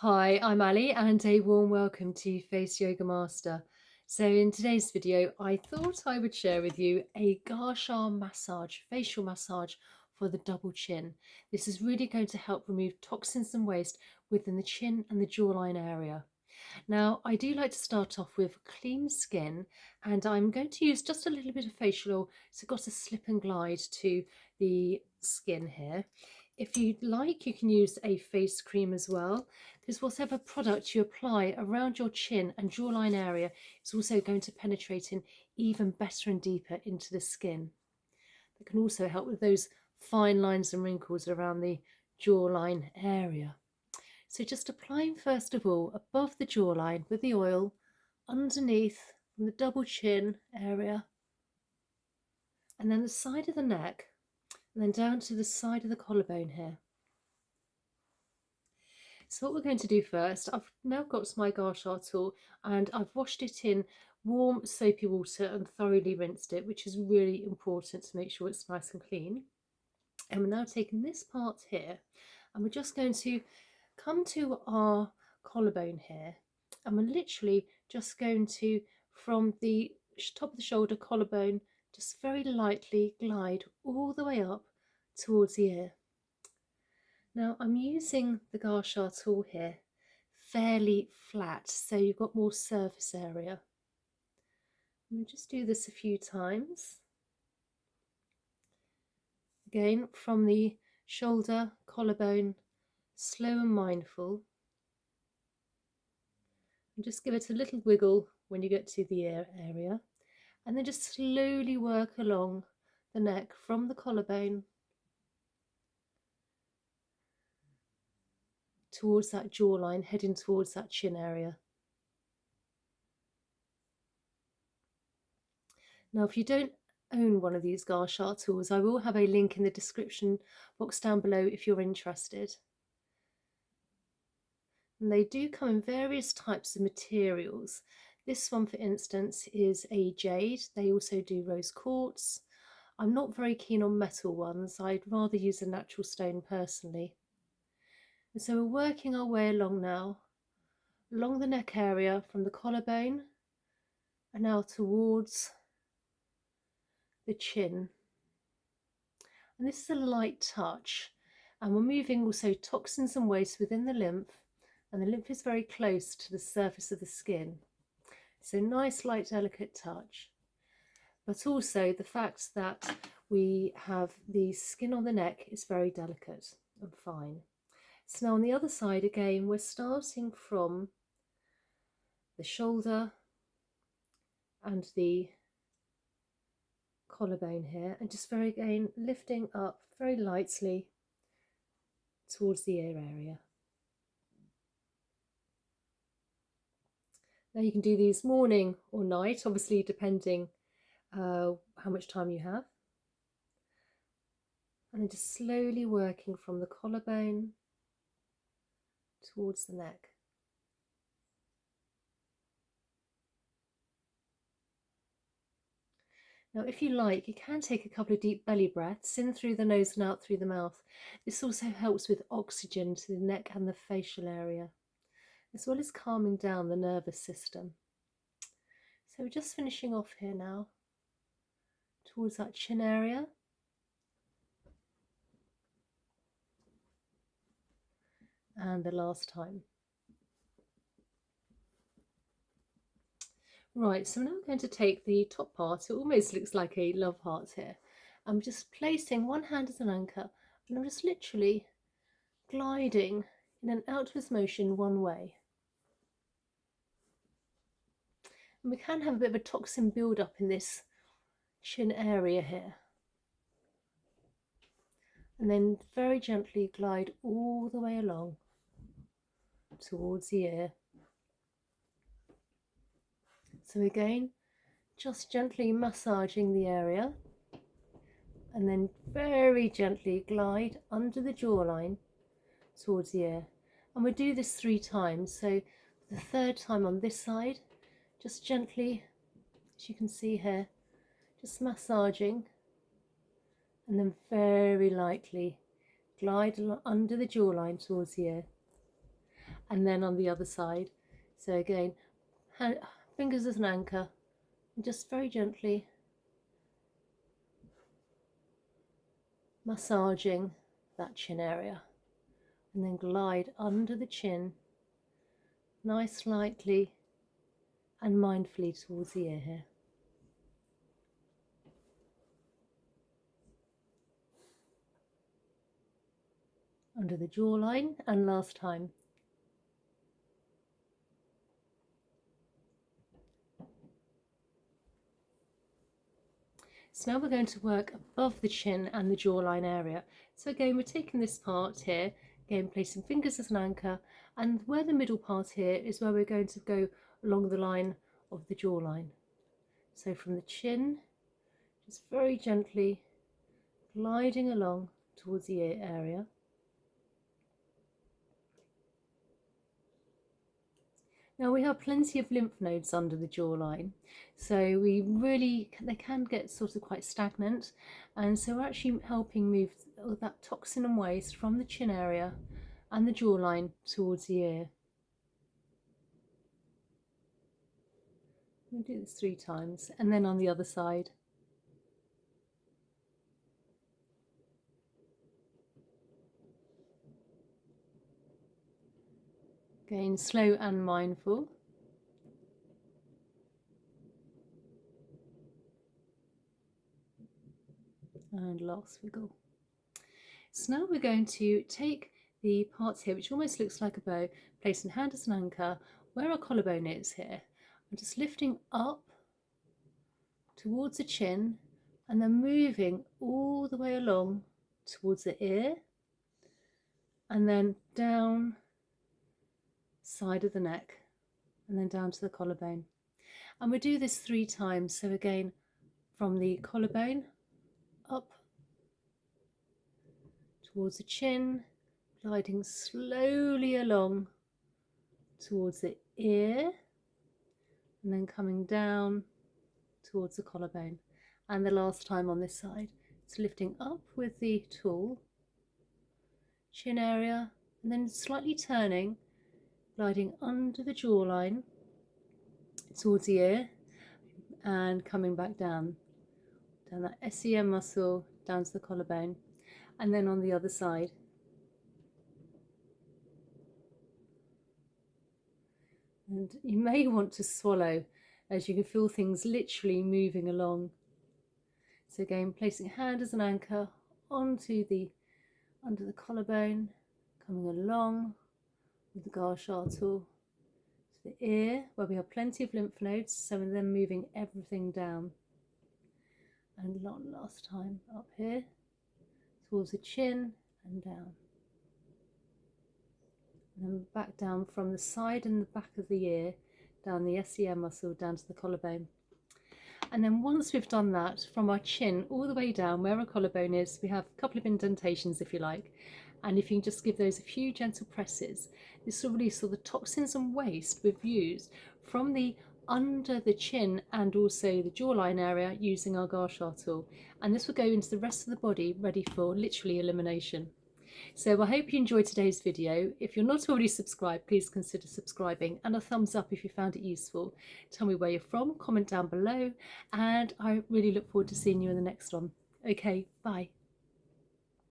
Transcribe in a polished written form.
Hi, I'm Ali and a warm welcome to Face Yoga Master. So in today's video, I thought I would share with you a Gua Sha massage, facial massage for the double chin. This is really going to help remove toxins and waste within the chin and the jawline area. Now, I do like to start off with clean skin, and I'm going to use just a little bit of facial oil, so I've got a slip and glide to the skin here. If you'd like, you can use a face cream as well, because whatever product you apply around your chin and jawline area is also going to penetrate in even better and deeper into the skin. That can also help with those fine lines and wrinkles around the jawline area. So just applying first of all above the jawline with the oil, underneath from the double chin area, and then the side of the neck, and then down to the side of the collarbone here. So what we're going to do first, I've now got my Gua Sha tool and I've washed it in warm soapy water and thoroughly rinsed it, which is really important to make sure it's nice and clean. And we're now taking this part here and we're just going to come to our collarbone here, and we're literally just going to, from the top of the shoulder collarbone, just very lightly glide all the way up towards the ear. Now I'm using the Gua Sha tool here fairly flat, so you've got more surface area. And just do this a few times. Again, from the shoulder, collarbone, slow and mindful. And just give it a little wiggle when you get to the ear area, and then just slowly work along the neck from the collarbone towards that jawline, heading towards that chin area. Now, if you don't own one of these Gua Sha tools, I will have a link in the description box down below if you're interested. And they do come in various types of materials. This one, for instance, is a jade. They also do rose quartz. I'm not very keen on metal ones. I'd rather use a natural stone personally. And so we're working our way along now, along the neck area from the collarbone and now towards the chin. And this is a light touch, and we're moving also toxins and waste within the lymph, and the lymph is very close to the surface of the skin. So nice, light, delicate touch. But also the fact that we have the skin on the neck is very delicate and fine. So now on the other side again, we're starting from the shoulder and the collarbone here, and just very again lifting up very lightly towards the ear area. Now you can do these morning or night, obviously depending how much time you have. And then just slowly working from the collarbone towards the neck. Now, if you like, you can take a couple of deep belly breaths in through the nose and out through the mouth. This also helps with oxygen to the neck and the facial area, as well as calming down the nervous system. So we're just finishing off here now towards that chin area. And the last time. Right, so now I'm going to take the top part. It almost looks like a love heart here. I'm just placing one hand as an anchor, and I'm just literally gliding in an outwards motion one way. And we can have a bit of a toxin build up in this chin area here. And then very gently glide all the way along towards the ear. So again, just gently massaging the area, and then very gently glide under the jawline towards the ear. And we'll do this 3 times. So the third time on this side, just gently, as you can see here, just massaging, and then very lightly glide under the jawline towards the ear. and then on the other side. So again, fingers as an anchor, and just very gently massaging that chin area, and then glide under the chin, nice lightly and mindfully towards the ear here. Under the jawline, and last time. So now we're going to work above the chin and the jawline area. So again, we're taking this part here, again placing fingers as an anchor, and where the middle part here is where we're going to go along the line of the jawline. So from the chin, just very gently gliding along towards the ear area. Now we have plenty of lymph nodes under the jawline, so they can get sort of quite stagnant, and so we're actually helping move all that toxin and waste from the chin area and the jawline towards the ear. We'll do this 3 times, and then on the other side. Again, slow and mindful. And last wiggle. So now we're going to take the parts here, which almost looks like a bow, placing hand as an anchor where our collarbone is here. I'm just lifting up towards the chin and then moving all the way along towards the ear, and then down side of the neck, and then down to the collarbone. And we do this 3 times. So again, from the collarbone up towards the chin, gliding slowly along towards the ear, and then coming down towards the collarbone. And the last time on this side, it's lifting up with the tool, chin area, and then slightly turning, gliding under the jawline towards the ear, and coming back down that SEM muscle down to the collarbone, and then on the other side. And you may want to swallow, as you can feel things literally moving along. So again, placing hand as an anchor onto under the collarbone, coming along with the Gua Sha tool to the ear, where we have plenty of lymph nodes, so we're then moving everything down. And last time up here towards the chin and down, and then back down from the side and the back of the ear, down the SEM muscle down to the collarbone. And then once we've done that, from our chin all the way down where our collarbone is, we have a couple of indentations if you like, and if you can just give those a few gentle presses, this will release all the toxins and waste we've used from the under the chin and also the jawline area using our Gua Sha tool, and this will go into the rest of the body ready for literally elimination. So I hope you enjoyed today's video. If you're not already subscribed, please consider subscribing, and a thumbs up if you found it useful. Tell me where you're from, comment down below, and I really look forward to seeing you in the next one. Okay, bye.